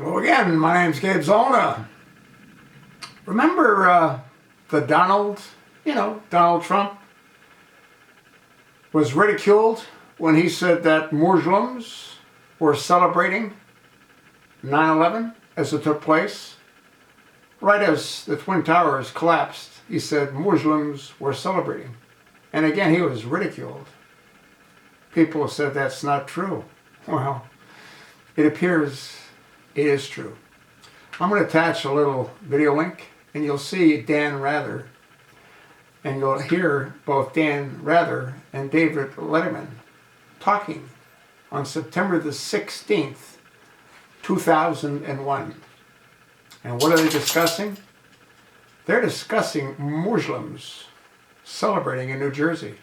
Hello again, my name's Gabe Zolna. Remember the Donald Trump was ridiculed when he said that Muslims were celebrating 9/11 as it took place? Right as the Twin Towers collapsed, he said Muslims were celebrating. And again, he was ridiculed. People said that's not true. Well, it appears it is true. I'm going to attach a little video link, and you'll see Dan Rather, and you'll hear both Dan Rather and David Letterman talking on September the 16th, 2001. And what are they discussing? They're discussing Muslims celebrating in New Jersey.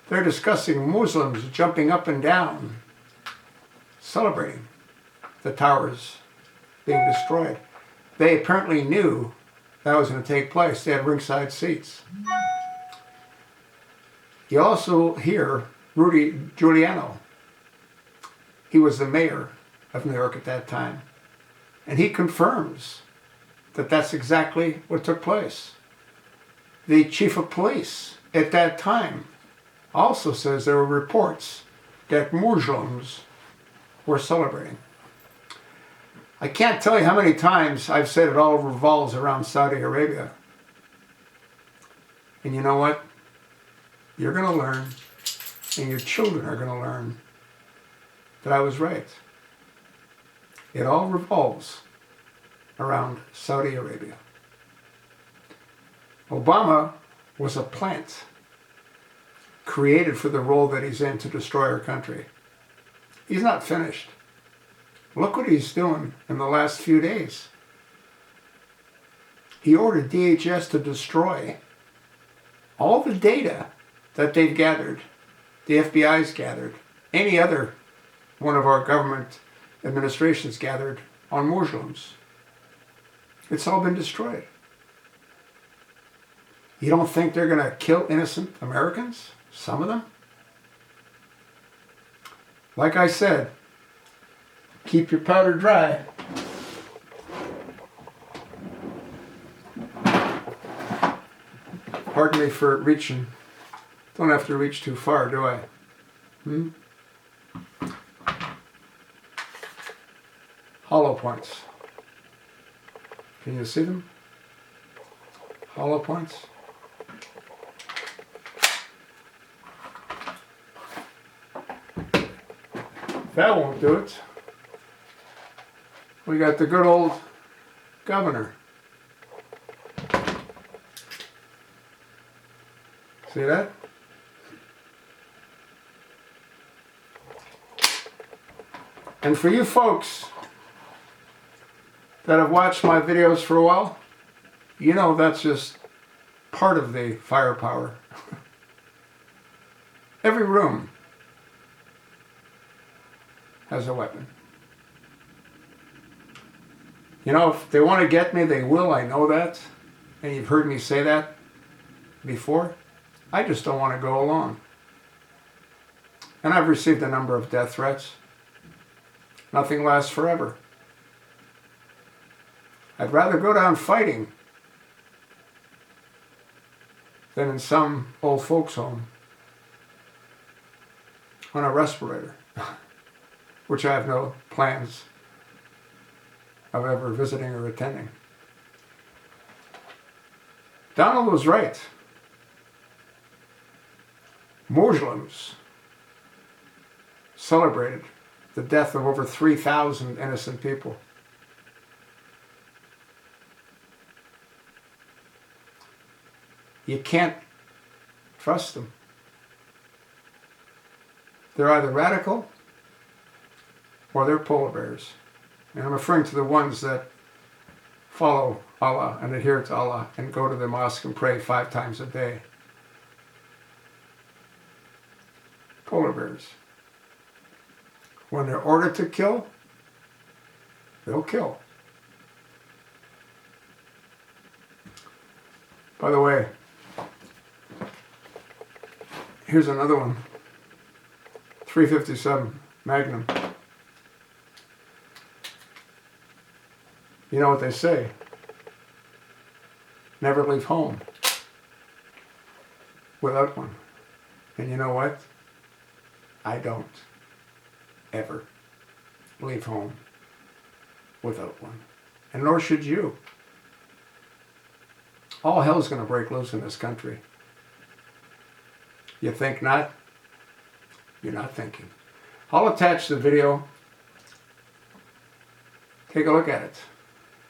They're discussing Muslims jumping up and down, celebrating the towers being destroyed. They apparently knew that was going to take place. They had ringside seats. You also hear Rudy Giuliani. He was the mayor of New York at that time. And he confirms that that's exactly what took place. The chief of police at that time also says there were reports that Muslims were celebrating. I can't tell you how many times I've said it all revolves around Saudi Arabia. And you know what? You're going to learn, and your children are going to learn, that I was right. It all revolves around Saudi Arabia. Obama was a plant created for the role that he's in to destroy our country. He's not finished. Look what he's doing in the last few days. He ordered DHS to destroy all the data that they've gathered, the FBI's gathered, any other one of our government administrations gathered on Muslims. It's all been destroyed. You don't think they're going to kill innocent Americans? Some of them? Like I said, keep your powder dry. Pardon me for reaching. Don't have to reach too far, do I? Hollow points. Can you see them? Hollow points. That won't do it. We got the good old governor. See that? And for you folks that have watched my videos for a while, you know that's just part of the firepower. Every room has a weapon. You know, if they want to get me, they will. I know that. And you've heard me say that before. I just don't want to go along. And I've received a number of death threats. Nothing lasts forever. I'd rather go down fighting than in some old folks' home on a respirator, which I have no plans of ever visiting or attending. Donald was right. Muslims celebrated the death of over 3,000 innocent people. You can't trust them. They're either radical or they're polar bears. And I'm referring to the ones that follow Allah and adhere to Allah and go to the mosque and pray 5 times a day. Polar bears. When they're ordered to kill, they'll kill. By the way, here's another one. 357 Magnum. You know what they say? Never leave home without one. And you know what? I don't ever leave home without one. And nor should you. All hell's going to break loose in this country. You think not? You're not thinking. I'll attach the video. Take a look at it.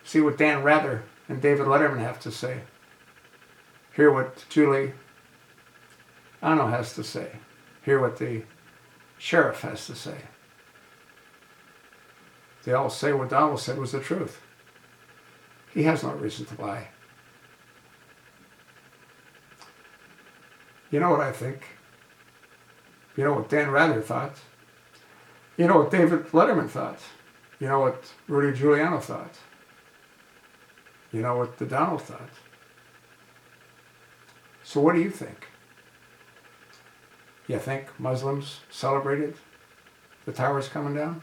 See what Dan Rather and David Letterman have to say. Hear what Julie Anno has to say. Hear what the sheriff has to say. They all say what Donald said was the truth. He has no reason to lie. You know what I think? You know what Dan Rather thought? You know what David Letterman thought? You know what Rudy Giuliano thought? You know what the Donald thought? So what do you think? You think Muslims celebrated the towers coming down?